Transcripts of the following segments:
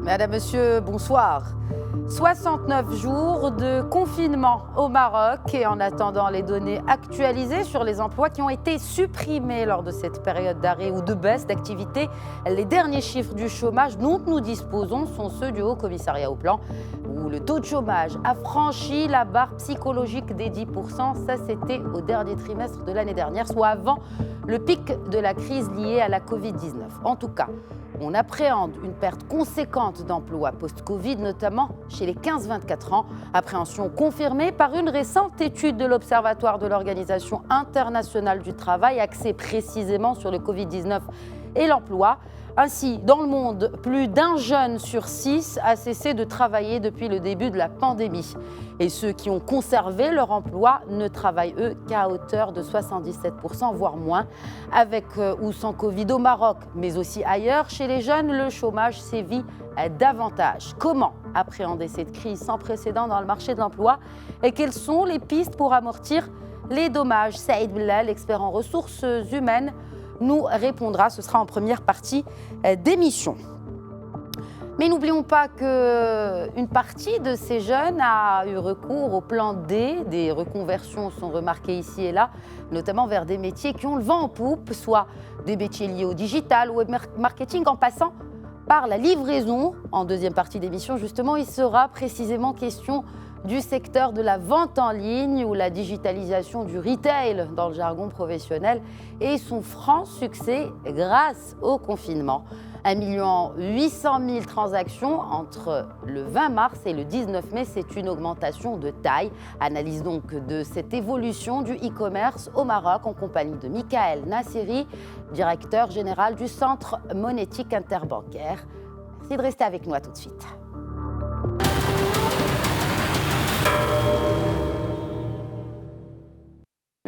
Madame, Monsieur, bonsoir. 69 jours de confinement au Maroc et en attendant les données actualisées sur les emplois qui ont été supprimés lors de cette période d'arrêt ou de baisse d'activité, les derniers chiffres du chômage dont nous disposons sont ceux du Haut Commissariat au Plan où le taux de chômage a franchi la barre psychologique des 10%. Ça, c'était au dernier trimestre de l'année dernière, soit avant le pic de la crise liée à la Covid-19. En tout cas, on appréhende une perte conséquente d'emplois post-Covid, notamment chez les 15-24 ans. Appréhension confirmée par une récente étude de l'Observatoire de l'Organisation internationale du travail, axée précisément sur le Covid-19 et l'emploi. Ainsi, dans le monde, plus d'un jeune sur 6 a cessé de travailler depuis le début de la pandémie. Et ceux qui ont conservé leur emploi ne travaillent, eux, qu'à hauteur de 77%, voire moins. Avec ou sans Covid au Maroc, mais aussi ailleurs, chez les jeunes, le chômage sévit davantage. Comment appréhender cette crise sans précédent dans le marché de l'emploi et quelles sont les pistes pour amortir les dommages? Saïd Bellal, expert en ressources humaines, nous répondra. Ce sera en première partie d'émission. Mais n'oublions pas qu'une partie de ces jeunes a eu recours au plan D. Des reconversions sont remarquées ici et là, notamment vers des métiers qui ont le vent en poupe, soit des métiers liés au digital, au web marketing, en passant par la livraison. En deuxième partie d'émission, justement, il sera précisément question du secteur de la vente en ligne ou la digitalisation du retail dans le jargon professionnel et son franc succès grâce au confinement. 1 800 000 transactions entre le 20 mars et le 19 mai, c'est une augmentation de taille. Analyse donc de cette évolution du e-commerce au Maroc en compagnie de Michael Nassiri, directeur général du Centre monétique interbancaire. Merci de rester avec nous, à tout de suite.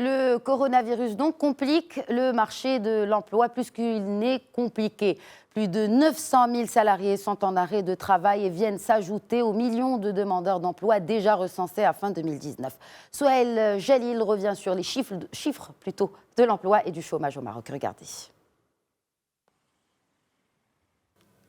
Le coronavirus donc complique le marché de l'emploi plus qu'il n'est compliqué. Plus de 900 000 salariés sont en arrêt de travail et viennent s'ajouter aux millions de demandeurs d'emploi déjà recensés à fin 2019. Souhail Jalil revient sur les chiffres de l'emploi et du chômage au Maroc. Regardez.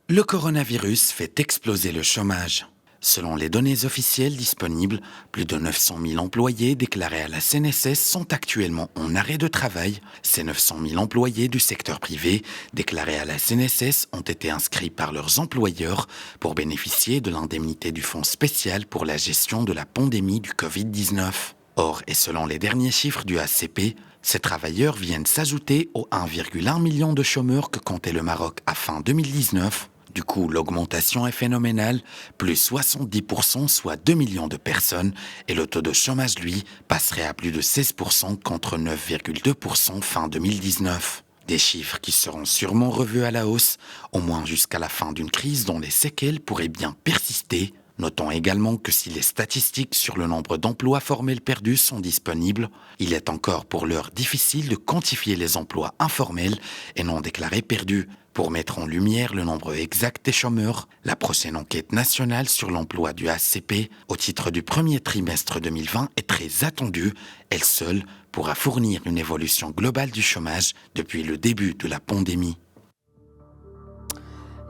Le coronavirus fait exploser le chômage. Selon les données officielles disponibles, plus de 900 000 employés déclarés à la CNSS sont actuellement en arrêt de travail. Ces 900 000 employés du secteur privé déclarés à la CNSS ont été inscrits par leurs employeurs pour bénéficier de l'indemnité du Fonds spécial pour la gestion de la pandémie du Covid-19. Or, et selon les derniers chiffres du ACP, ces travailleurs viennent s'ajouter aux 1,1 million de chômeurs que comptait le Maroc à fin 2019. Du coup, l'augmentation est phénoménale, plus 70%, soit 2 millions de personnes, et le taux de chômage, lui, passerait à plus de 16% contre 9,2% fin 2019. Des chiffres qui seront sûrement revus à la hausse, au moins jusqu'à la fin d'une crise dont les séquelles pourraient bien persister. Notons également que si les statistiques sur le nombre d'emplois formels perdus sont disponibles, il est encore pour l'heure difficile de quantifier les emplois informels et non déclarés perdus. Pour mettre en lumière le nombre exact des chômeurs, la prochaine enquête nationale sur l'emploi du ACP au titre du premier trimestre 2020 est très attendue. Elle seule pourra fournir une évolution globale du chômage depuis le début de la pandémie.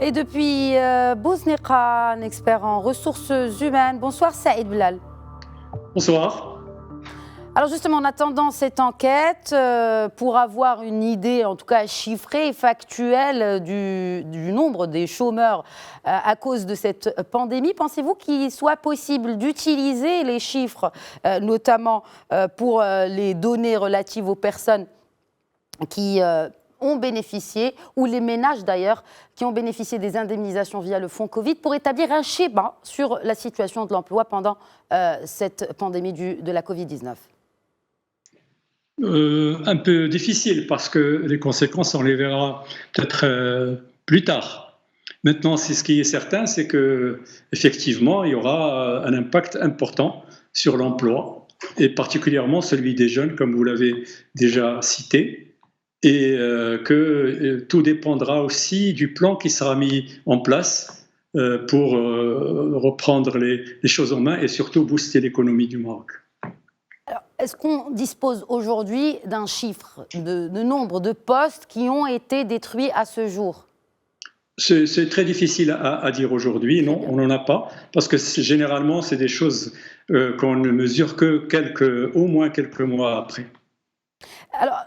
Et depuis Bouzneqa, un expert en ressources humaines. Bonsoir Saïd Bellal. Bonsoir. Alors justement, en attendant cette enquête, pour avoir une idée, en tout cas chiffrée et factuelle du nombre des chômeurs à cause de cette pandémie, pensez-vous qu'il soit possible d'utiliser les chiffres, notamment pour les données relatives aux personnes qui ont bénéficié, ou les ménages d'ailleurs, qui ont bénéficié des indemnisations via le fonds Covid, pour établir un schéma sur la situation de l'emploi pendant cette pandémie de la Covid-19 ? Un peu difficile parce que les conséquences, on les verra peut-être plus tard. Maintenant, ce qui est certain, c'est qu'effectivement, il y aura un impact important sur l'emploi, et particulièrement celui des jeunes, comme vous l'avez déjà cité, et que tout dépendra aussi du plan qui sera mis en place pour reprendre les choses en main et surtout booster l'économie du Maroc. Alors, est-ce qu'on dispose aujourd'hui d'un chiffre de nombre de postes qui ont été détruits à ce jour ? C'est très difficile à dire aujourd'hui. Non, on n'en a pas, parce que généralement, c'est des choses qu'on ne mesure que au moins quelques mois après. Alors,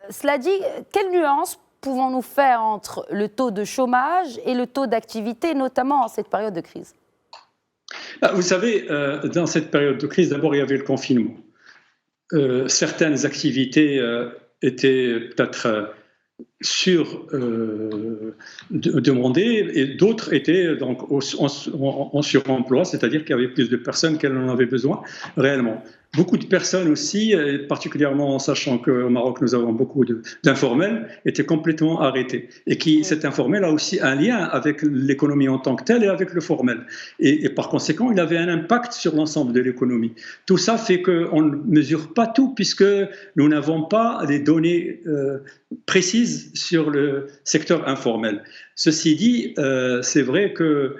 cela dit, quelle nuance pouvons-nous faire entre le taux de chômage et le taux d'activité, notamment en cette période de crise? Vous savez, dans cette période de crise, d'abord, il y avait le confinement. Certaines activités étaient peut-être demandées et d'autres étaient donc en suremploi, c'est-à-dire qu'il y avait plus de personnes qu'elles en avaient besoin réellement. Beaucoup de personnes aussi, particulièrement en sachant qu'au Maroc nous avons beaucoup d'informels, étaient complètement arrêtés. Et cet informel a aussi un lien avec l'économie en tant que telle et avec le formel. Et par conséquent, il avait un impact sur l'ensemble de l'économie. Tout ça fait qu'on ne mesure pas tout puisque nous n'avons pas les données précises sur le secteur informel. Ceci dit, c'est vrai qu'il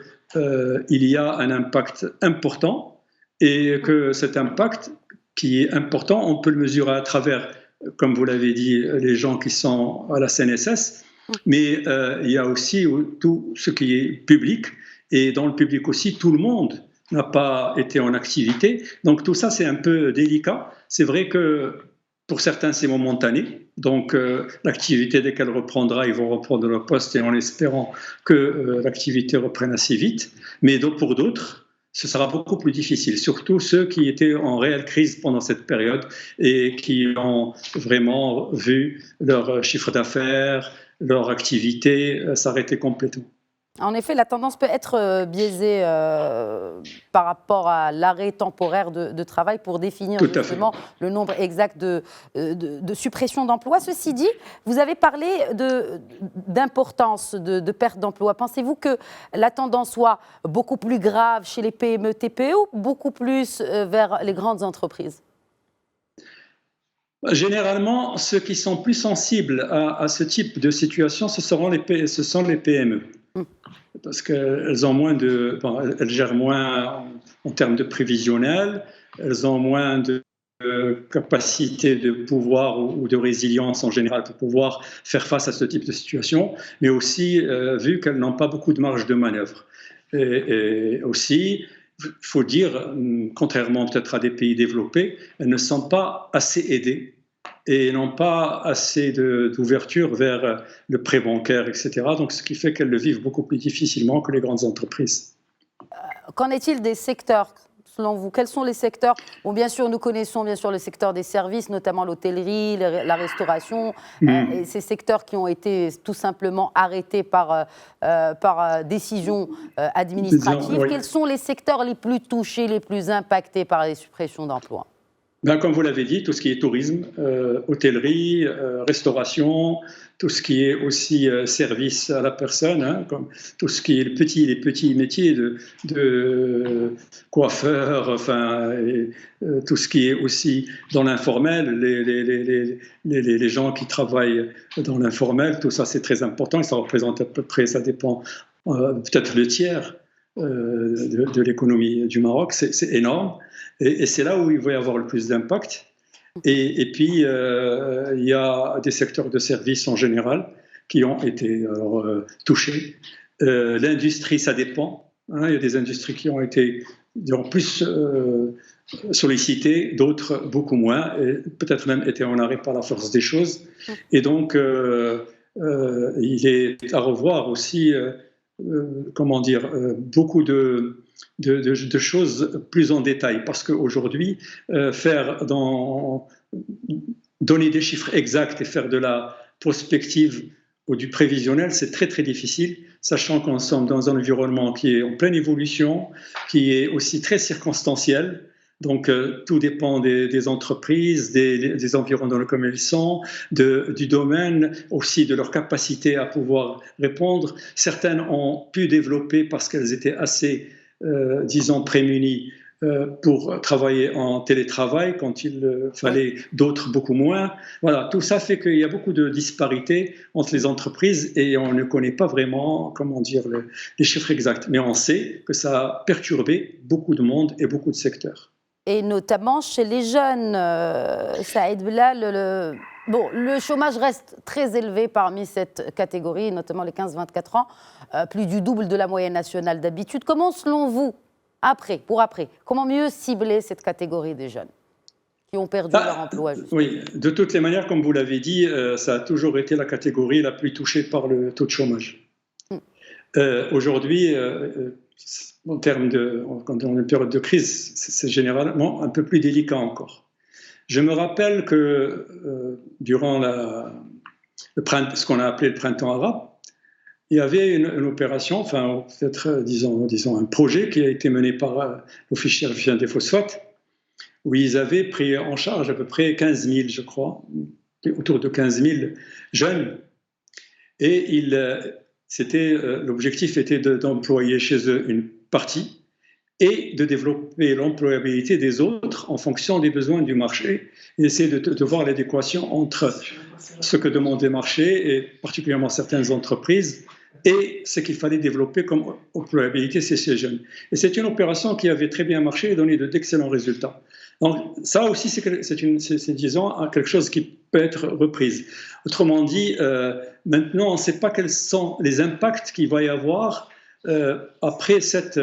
y a un impact important. Et que cet impact qui est important, on peut le mesurer à travers, comme vous l'avez dit, les gens qui sont à la CNSS, mais il y a aussi tout ce qui est public, et dans le public aussi, tout le monde n'a pas été en activité. Donc tout ça, c'est un peu délicat. C'est vrai que pour certains, c'est momentané. Donc l'activité, dès qu'elle reprendra, ils vont reprendre leur poste, et en espérant que l'activité reprenne assez vite. Mais pour d'autres, ce sera beaucoup plus difficile, surtout ceux qui étaient en réelle crise pendant cette période et qui ont vraiment vu leur chiffre d'affaires, leur activité s'arrêter complètement. En effet, la tendance peut être biaisée par rapport à l'arrêt temporaire de travail pour définir justement le nombre exact de suppression d'emplois. Ceci dit, vous avez parlé d'importance de perte d'emplois. Pensez-vous que la tendance soit beaucoup plus grave chez les PME, TPE ou beaucoup plus vers les grandes entreprises? Généralement, ceux qui sont plus sensibles à ce type de situation, ce sont les PME. Parce qu'elles ont elles gèrent moins en termes de prévisionnel, elles ont moins de capacité de pouvoir ou de résilience en général pour pouvoir faire face à ce type de situation, mais aussi vu qu'elles n'ont pas beaucoup de marge de manœuvre. Et aussi, il faut dire, contrairement peut-être à des pays développés, elles ne sont pas assez aidées et n'ont pas assez d'ouverture vers le prêt bancaire, etc. Donc, ce qui fait qu'elles le vivent beaucoup plus difficilement que les grandes entreprises. Qu'en est-il des secteurs, selon vous? Quels sont les secteurs? Bon, bien sûr, nous connaissons bien sûr le secteur des services, notamment l'hôtellerie, la restauration, et ces secteurs qui ont été tout simplement arrêtés par décision administrative. Oui. Quels sont les secteurs les plus touchés, les plus impactés par les suppressions d'emplois? Comme vous l'avez dit, tout ce qui est tourisme, hôtellerie, restauration, tout ce qui est aussi service à la personne, comme tout ce qui est les petits métiers de coiffeur, tout ce qui est aussi dans l'informel, les gens qui travaillent dans l'informel, tout ça c'est très important, et ça représente à peu près, ça dépend, peut-être le tiers de l'économie du Maroc, c'est énorme. Et c'est là où il va y avoir le plus d'impact. Et puis, il y a des secteurs de services en général qui ont été touchés. L'industrie, ça dépend. Il y a des industries qui ont été plus sollicitées, d'autres beaucoup moins, et peut-être même été en arrêt par la force des choses. Et donc, il est à revoir aussi, beaucoup de choses plus en détail, parce qu'aujourd'hui, donner des chiffres exacts et faire de la prospective ou du prévisionnel, c'est très très difficile, sachant qu'on est dans un environnement qui est en pleine évolution, qui est aussi très circonstanciel. Donc, tout dépend des entreprises, des environs dans lesquels elles sont, du domaine, aussi de leur capacité à pouvoir répondre. Certaines ont pu développer parce qu'elles étaient assez, disons, prémunies pour travailler en télétravail quand il fallait, d'autres beaucoup moins. Voilà, tout ça fait qu'il y a beaucoup de disparités entre les entreprises et on ne connaît pas vraiment, les chiffres exacts. Mais on sait que ça a perturbé beaucoup de monde et beaucoup de secteurs. et notamment chez les jeunes. Saïd Belal, le chômage reste très élevé parmi cette catégorie, notamment les 15-24 ans, plus du double de la moyenne nationale d'habitude. Comment, selon vous, comment mieux cibler cette catégorie des jeunes qui ont perdu leur emploi justement? Oui, de toutes les manières, comme vous l'avez dit, ça a toujours été la catégorie la plus touchée par le taux de chômage. Aujourd'hui, quand on est en période de crise, c'est généralement un peu plus délicat encore. Je me rappelle que durant ce qu'on a appelé le printemps arabe, il y avait une opération, enfin peut-être disons un projet qui a été mené par l'Office chirurgien des phosphates, où ils avaient pris en charge à peu près 15 000, je crois, autour de 15 000 jeunes, et l'objectif était d'employer chez eux une partie et de développer l'employabilité des autres en fonction des besoins du marché et essayer de voir l'adéquation entre ce que demandait le marché et particulièrement certaines entreprises et ce qu'il fallait développer comme employabilité chez ces jeunes. Et c'est une opération qui avait très bien marché et donné d'excellents résultats. Donc ça aussi, c'est disons, quelque chose qui peut être reprise. Autrement dit, maintenant, on ne sait pas quels sont les impacts qu'il va y avoir après cette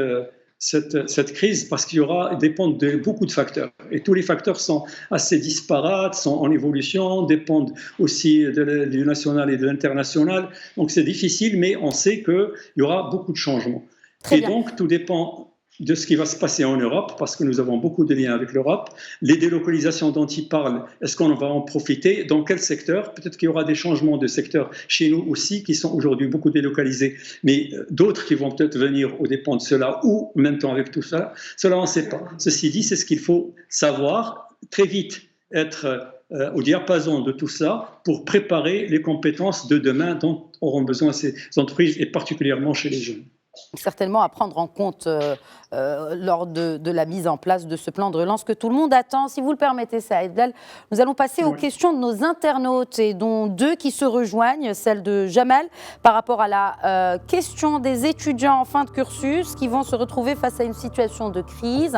crise, parce qu'il dépendent de beaucoup de facteurs. Et tous les facteurs sont assez disparates, sont en évolution, dépendent aussi du national et de l'international. Donc c'est difficile, mais on sait qu'il y aura beaucoup de changements. Et donc tout dépend de ce qui va se passer en Europe, parce que nous avons beaucoup de liens avec l'Europe. Les délocalisations dont il parle, est-ce qu'on va en profiter? Dans quel secteur? Peut-être qu'il y aura des changements de secteur chez nous aussi, qui sont aujourd'hui beaucoup délocalisés, mais d'autres qui vont peut-être venir aux dépens de cela, ou en même temps avec tout ça. Cela, on ne sait pas. Ceci dit, c'est ce qu'il faut savoir, très vite être au diapason de tout ça pour préparer les compétences de demain dont auront besoin ces entreprises, et particulièrement chez les jeunes. Certainement à prendre en compte lors de la mise en place de ce plan de relance que tout le monde attend. Si vous le permettez, Saïd Belal, nous allons passer aux questions de nos internautes, et dont deux qui se rejoignent, celle de Jamal par rapport à la question des étudiants en fin de cursus qui vont se retrouver face à une situation de crise,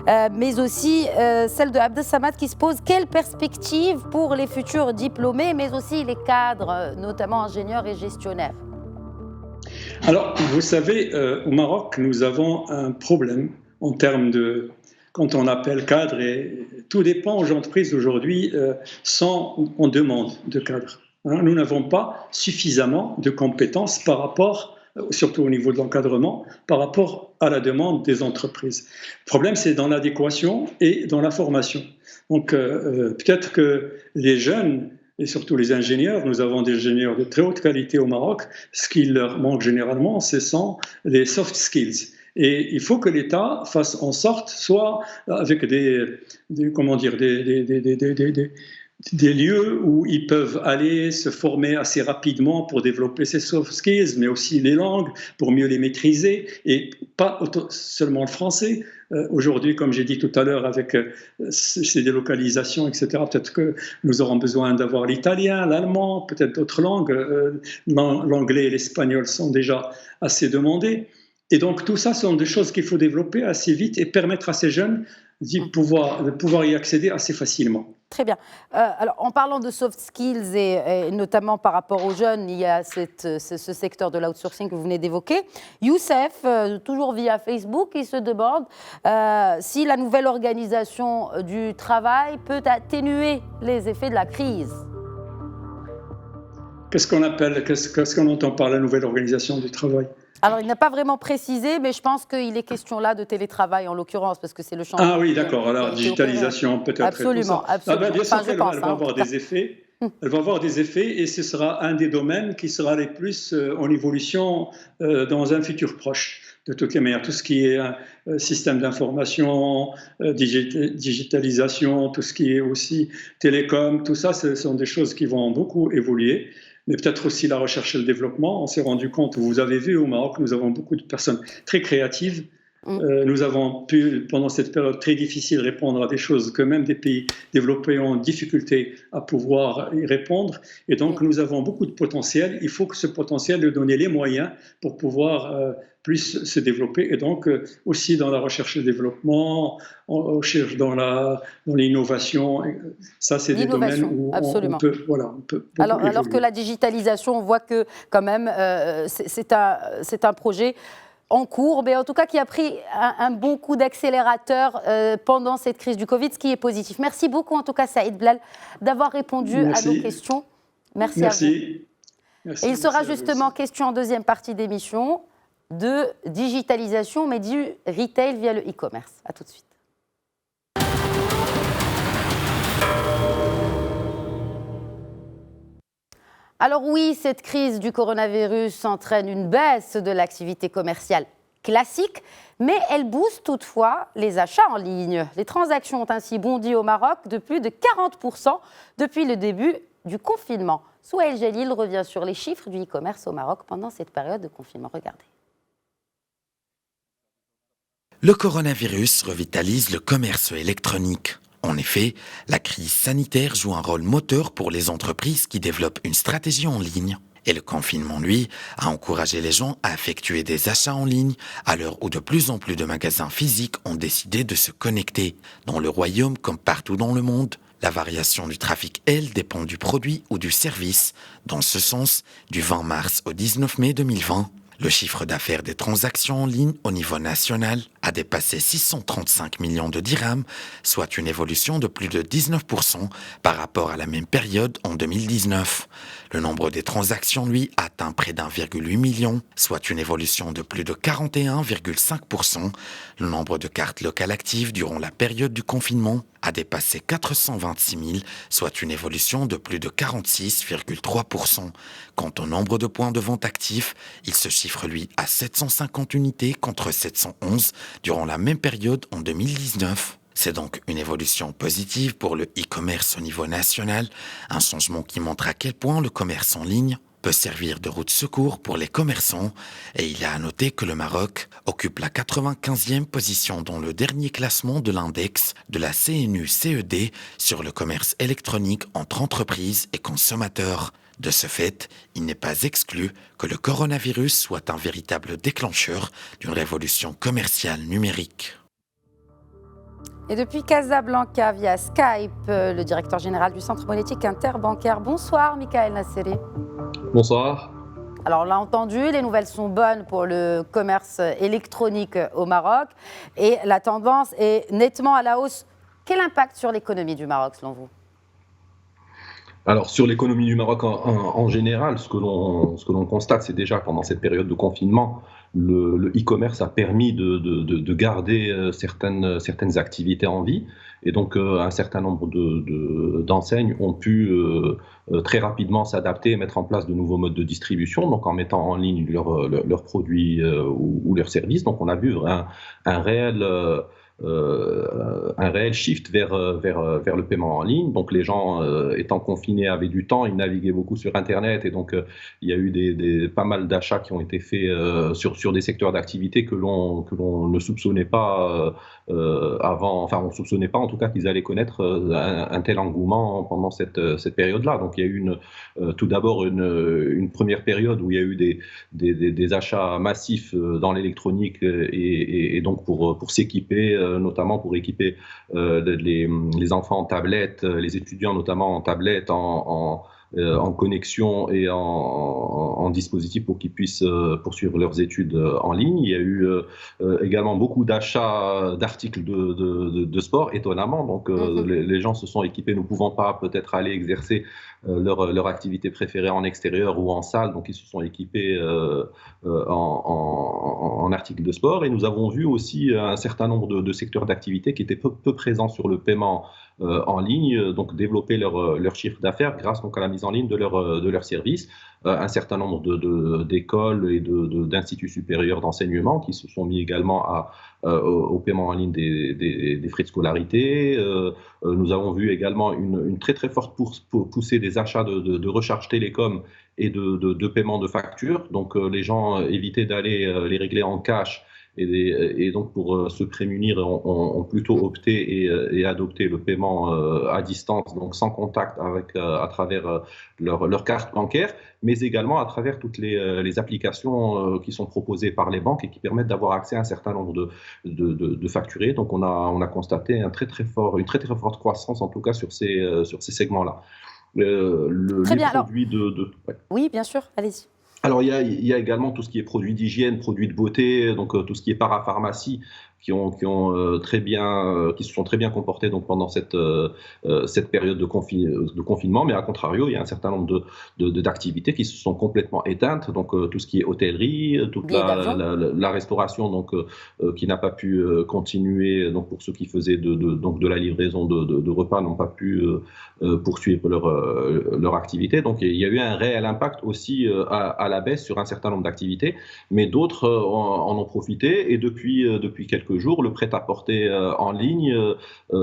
mais aussi celle de Abdessamad qui se pose: quelle perspective pour les futurs diplômés, mais aussi les cadres, notamment ingénieurs et gestionnaires? Alors, vous savez, au Maroc, nous avons un problème en termes quand on appelle cadre, et tout dépend aux entreprises aujourd'hui, sont en demande de cadres. Nous n'avons pas suffisamment de compétences par rapport, surtout au niveau de l'encadrement, par rapport à la demande des entreprises. Le problème, c'est dans l'adéquation et dans la formation. Donc, peut-être que les jeunes, et surtout les ingénieurs, nous avons des ingénieurs de très haute qualité au Maroc. Ce qui leur manque généralement, ce sont les soft skills. Et il faut que l'État fasse en sorte, soit avec des lieux où ils peuvent aller se former assez rapidement pour développer ces soft skills, mais aussi les langues pour mieux les maîtriser, et pas seulement le français. Aujourd'hui, comme j'ai dit tout à l'heure, avec ces délocalisations, etc., peut-être que nous aurons besoin d'avoir l'italien, l'allemand, peut-être d'autres langues. L'anglais et l'espagnol sont déjà assez demandés. Et donc tout ça sont des choses qu'il faut développer assez vite et permettre à ces jeunes de pouvoir y accéder assez facilement. Très bien. Alors, en parlant de soft skills et notamment par rapport aux jeunes, il y a ce secteur de l'outsourcing que vous venez d'évoquer. Youssef, toujours via Facebook, il se demande si la nouvelle organisation du travail peut atténuer les effets de la crise. Qu'est-ce qu'on entend par la nouvelle organisation du travail? Alors, il n'a pas vraiment précisé, mais je pense qu'il est question là de télétravail en l'occurrence, parce que c'est le champ. Ah oui, d'accord. Alors, digitalisation peut-être. Absolument, absolument. Bien sûr qu'elle va avoir des effets. Elle va avoir des effets, et ce sera un des domaines qui sera les plus en évolution dans un futur proche. De toutes les manières, tout ce qui est système d'information, digitalisation, tout ce qui est aussi télécom, tout ça, ce sont des choses qui vont beaucoup évoluer. Mais peut-être aussi la recherche et le développement. On s'est rendu compte, vous avez vu au Maroc, nous avons beaucoup de personnes très créatives Nous avons pu, pendant cette période très difficile, répondre à des choses que même des pays développés ont difficulté à pouvoir y répondre. Et donc, nous avons beaucoup de potentiel. Il faut que ce potentiel lui donner les moyens pour pouvoir plus se développer. Et donc, aussi dans la recherche et développement, on cherche dans l'innovation. Ça, c'est des domaines où on peut beaucoup alors que la digitalisation, on voit que quand même, c'est un projet en cours, mais en tout cas qui a pris un bon coup d'accélérateur pendant cette crise du Covid, ce qui est positif. Merci beaucoup en tout cas Saïd Blal d'avoir répondu à nos questions. Merci à vous. Et il sera justement question en deuxième partie d'émission de digitalisation, mais du retail via le e-commerce. À tout de suite. Alors oui, cette crise du coronavirus entraîne une baisse de l'activité commerciale classique, mais elle booste toutefois les achats en ligne. Les transactions ont ainsi bondi au Maroc de plus de 40% depuis le début du confinement. Souhail Jalil revient sur les chiffres du e-commerce au Maroc pendant cette période de confinement. Regardez. Le coronavirus revitalise le commerce électronique. En effet, la crise sanitaire joue un rôle moteur pour les entreprises qui développent une stratégie en ligne. Et le confinement, lui, a encouragé les gens à effectuer des achats en ligne à l'heure où de plus en plus de magasins physiques ont décidé de se connecter. Dans le royaume comme partout dans le monde, la variation du trafic, elle, dépend du produit ou du service. Dans ce sens, du 20 mars au 19 mai 2020, le chiffre d'affaires des transactions en ligne au niveau national a dépassé 635 millions de dirhams, soit une évolution de plus de 19% par rapport à la même période en 2019. Le nombre des transactions, lui, atteint près d'1,8 million, soit une évolution de plus de 41,5%. Le nombre de cartes locales actives durant la période du confinement a dépassé 426 000, soit une évolution de plus de 46,3%. Quant au nombre de points de vente actifs, il se chiffre lui à 750 unités contre 711 durant la même période en 2019. C'est donc une évolution positive pour le e-commerce au niveau national, un changement qui montre à quel point le commerce en ligne peut servir de roue de secours pour les commerçants, et il y a à noter que le Maroc occupe la 95e position dans le dernier classement de l'index de la CNU-CED sur le commerce électronique entre entreprises et consommateurs. De ce fait, il n'est pas exclu que le coronavirus soit un véritable déclencheur d'une révolution commerciale numérique. Et depuis Casablanca, via Skype, le directeur général du Centre monétique interbancaire. Bonsoir, Michael Nasseri. Bonsoir. Alors, on l'a entendu, les nouvelles sont bonnes pour le commerce électronique au Maroc et la tendance est nettement à la hausse. Quel impact sur l'économie du Maroc, selon vous ? Alors, sur l'économie du Maroc en général, ce que l'on constate, c'est déjà pendant cette période de confinement, le e-commerce a permis de garder certaines activités en vie. Et donc, un certain nombre d'enseignes ont pu très rapidement s'adapter et mettre en place de nouveaux modes de distribution, donc en mettant en ligne leurs produits ou leurs services. Donc, on a vu un réel shift vers le paiement en ligne. Donc les gens étant confinés avaient du temps, ils naviguaient beaucoup sur Internet et donc il y a eu pas mal d'achats qui ont été faits sur des secteurs d'activité que l'on ne soupçonnait pas avant, enfin on ne soupçonnait pas en tout cas qu'ils allaient connaître un tel engouement pendant cette période-là. Donc il y a eu tout d'abord une première période où il y a eu des achats massifs dans l'électronique et donc pour s'équiper, notamment pour équiper les enfants en tablettes, les étudiants notamment en tablettes, en connexion et en dispositif pour qu'ils puissent poursuivre leurs études en ligne. Il y a eu également beaucoup d'achats d'articles de sport, étonnamment. Donc les gens se sont équipés, ne pouvant pas peut-être aller exercer leur activité préférée en extérieur ou en salle, donc ils se sont équipés en articles de sport. Et nous avons vu aussi un certain nombre de secteurs d'activité qui étaient peu présents sur le paiement en ligne, donc développer leur chiffre d'affaires grâce donc à la mise en ligne de leurs services. Un certain nombre d'écoles et d'instituts supérieurs d'enseignement qui se sont mis également au paiement en ligne des frais de scolarité. Nous avons vu également une très très forte poussée des achats de recharge télécom et de paiement de factures. Donc les gens évitaient d'aller les régler en cash et donc pour se prémunir, ont plutôt opté et adopté le paiement à distance, donc sans contact à travers leur carte bancaire, mais également à travers toutes les applications qui sont proposées par les banques et qui permettent d'avoir accès à un certain nombre de facturés. Donc on a constaté une très très forte croissance, en tout cas sur ces segments-là. Très bien. Ouais. Oui, bien sûr, allez-y. Alors, il y a également tout ce qui est produits d'hygiène, produits de beauté, donc tout ce qui est parapharmacie, qui se sont très bien comportés donc pendant cette période de confinement, mais à contrario, il y a un certain nombre d'activités qui se sont complètement éteintes, donc tout ce qui est hôtellerie, toute la restauration, donc qui n'a pas pu continuer, donc pour ceux qui faisaient donc de la livraison de repas n'ont pas pu poursuivre leur activité. Donc il y a eu un réel impact aussi à la baisse sur un certain nombre d'activités, mais d'autres en ont profité, et depuis quelques jours, le prêt-à-porter en ligne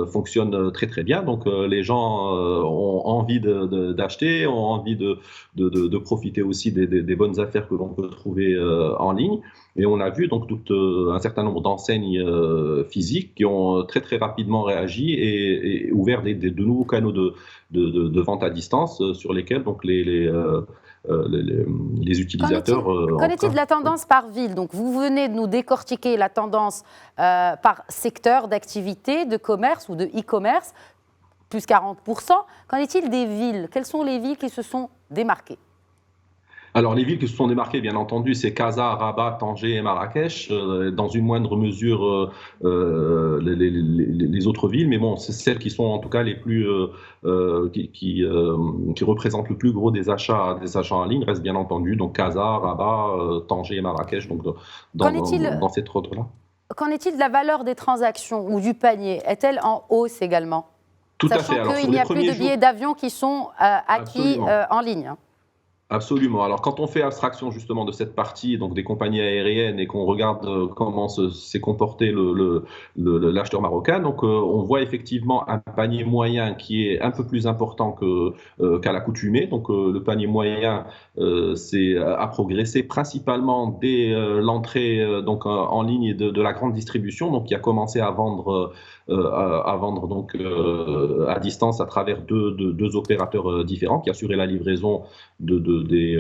fonctionne très très bien. Donc les gens ont envie d'acheter, ont envie de profiter aussi des bonnes affaires que l'on peut trouver en ligne. Et on a vu donc un certain nombre d'enseignes physiques qui ont très très rapidement réagi et ouvert de nouveaux canaux de vente à distance sur lesquels donc les utilisateurs... Qu'en est-il de la tendance par ville? Donc vous venez de nous décortiquer la tendance par secteur d'activité, de commerce ou de e-commerce, plus 40%. Qu'en est-il des villes? Quelles sont les villes qui se sont démarquées? Alors, les villes qui se sont démarquées, bien entendu, c'est Casa, Rabat, Tanger et Marrakech. Dans une moindre mesure, les autres villes, mais bon, c'est celles qui sont en tout cas les plus qui représentent le plus gros des achats en ligne. Reste bien entendu donc Casa, Rabat, Tanger et Marrakech. Donc dans cet ordre-là. Qu'en est-il de la valeur des transactions ou du panier? Est-elle en hausse également? Tout à fait. Sachant qu'il n'y a plus de billets d'avion qui sont acquis en ligne. Absolument. Alors, quand on fait abstraction justement de cette partie, donc des compagnies aériennes, et qu'on regarde comment s'est comporté l'acheteur marocain, donc on voit effectivement un panier moyen qui est un peu plus important qu'à l'accoutumée. Donc, le panier moyen a progressé principalement dès l'entrée donc en ligne de la grande distribution, donc qui a commencé à vendre donc à distance à travers deux opérateurs différents qui assuraient la livraison des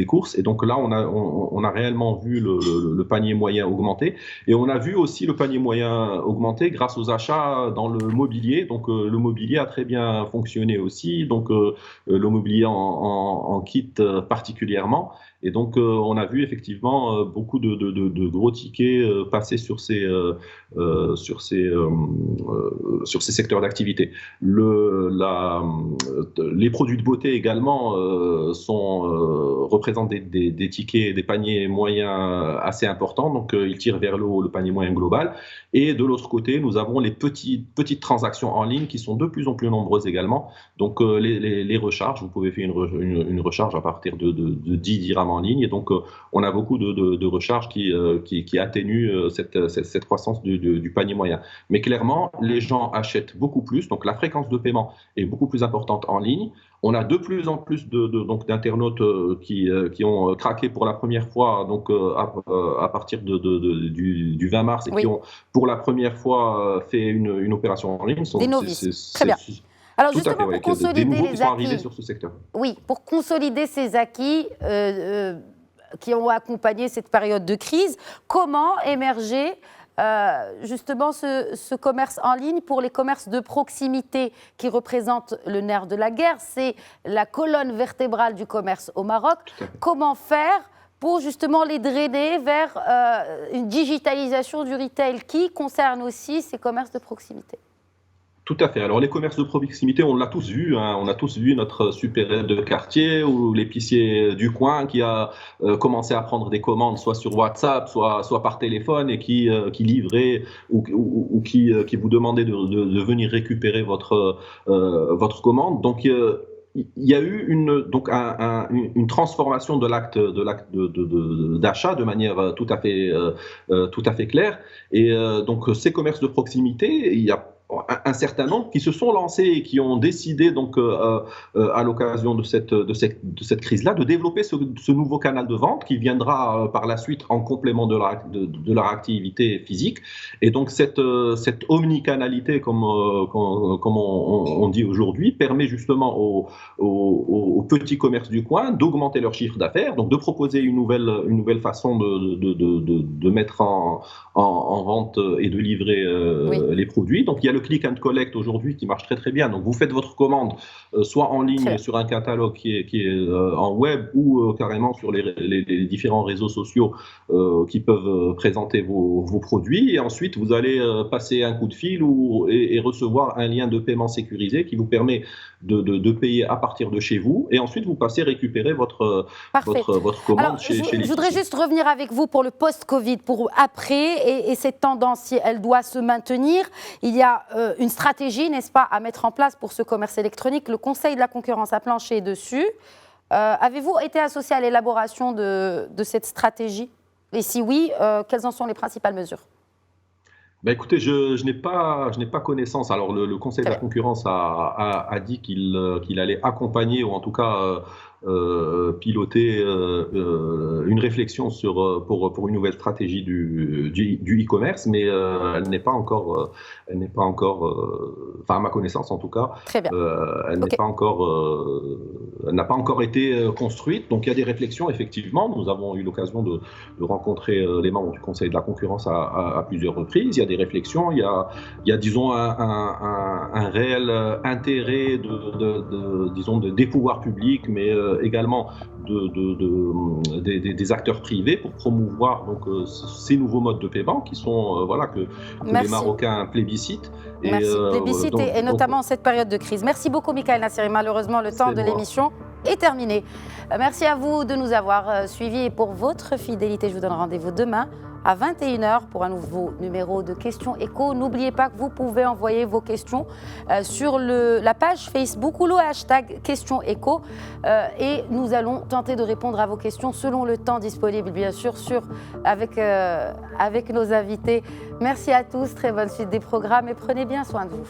courses. Et donc là, on a réellement vu le panier moyen augmenter. Et on a vu aussi le panier moyen augmenter grâce aux achats dans le mobilier. Donc le mobilier a très bien fonctionné aussi. Donc le mobilier en kit particulièrement. Et donc, on a vu effectivement beaucoup de gros tickets passer sur ces secteurs d'activité. Les produits de beauté également représentent des tickets et des paniers moyens assez importants. Donc, ils tirent vers le haut le panier moyen global. Et de l'autre côté, nous avons les petites transactions en ligne qui sont de plus en plus nombreuses également. Donc, les recharges, vous pouvez faire une recharge à partir de 10 dirhams en ligne, et donc on a beaucoup de recharges qui atténuent cette croissance du panier moyen. Mais clairement, les gens achètent beaucoup plus, donc la fréquence de paiement est beaucoup plus importante en ligne. On a de plus en plus d'internautes qui ont craqué pour la première fois donc à partir du 20 mars et qui ont pour la première fois fait une opération en ligne. Des novices, très bien. Alors justement, pour consolider les acquis, sur ce secteur. Oui, pour consolider ces acquis qui ont accompagné cette période de crise, comment émerger justement ce commerce en ligne pour les commerces de proximité qui représentent le nerf de la guerre? C'est la colonne vertébrale du commerce au Maroc. Comment faire pour justement les drainer vers une digitalisation du retail qui concerne aussi ces commerces de proximité? Tout à fait. Alors les commerces de proximité, on l'a tous vu. On a tous vu notre super de quartier ou l'épicier du coin qui a commencé à prendre des commandes soit sur WhatsApp, soit par téléphone, et qui livrait ou qui vous demandait de venir récupérer votre commande. Donc il y a eu une transformation de l'acte d'achat de manière tout à fait claire. Et donc ces commerces de proximité, il y a un certain nombre qui se sont lancés et qui ont décidé donc à l'occasion de cette crise-là de développer ce nouveau canal de vente qui viendra par la suite en complément de leur activité physique. Et donc cette omnicanalité, comme on dit aujourd'hui, permet justement aux petits commerces du coin d'augmenter leur chiffre d'affaires, donc de proposer une nouvelle façon de mettre en vente et de livrer les produits. Donc il y a le click and collect aujourd'hui qui marche très très bien. Donc vous faites votre commande soit en ligne sur un catalogue qui est en web ou carrément sur les différents réseaux sociaux qui peuvent présenter vos produits, et ensuite vous allez passer un coup de fil et recevoir un lien de paiement sécurisé qui vous permet de payer à partir de chez vous, et ensuite vous passez récupérer votre commande. Alors, je voudrais juste revenir avec vous pour le post-Covid, pour après, et cette tendance, si elle doit se maintenir, il y a une stratégie, n'est-ce pas, à mettre en place pour ce commerce électronique. Le Conseil de la concurrence a planché dessus. Avez-vous été associé à l'élaboration de cette stratégie? Et si oui, quelles en sont les principales mesures? Ben écoutez, je n'ai pas connaissance. Alors le Conseil de la concurrence a dit qu'il allait accompagner, ou en tout cas piloter une réflexion pour une nouvelle stratégie du e-commerce, mais elle n'est pas encore, enfin à ma connaissance en tout cas, elle n'est pas encore, elle n'a pas encore été construite. Donc il y a des réflexions effectivement. Nous avons eu l'occasion de rencontrer les membres du Conseil de la concurrence à plusieurs reprises. Il y a des réflexions, il y a disons un réel intérêt des pouvoirs publics, mais également des acteurs privés pour promouvoir donc ces nouveaux modes de paiement qui sont que les Marocains plébiscitent. Merci. Plébiscite et notamment en cette période de crise. Merci beaucoup Michael Nasseri. Malheureusement, le temps de l'émission est terminé. Merci à vous de nous avoir suivis et pour votre fidélité. Je vous donne rendez-vous demain à 21h pour un nouveau numéro de Questions Écho. N'oubliez pas que vous pouvez envoyer vos questions sur la page Facebook ou le hashtag Questions Écho et nous allons tenter de répondre à vos questions selon le temps disponible, bien sûr, avec nos invités. Merci à tous, très bonne suite des programmes et prenez bien soin de vous.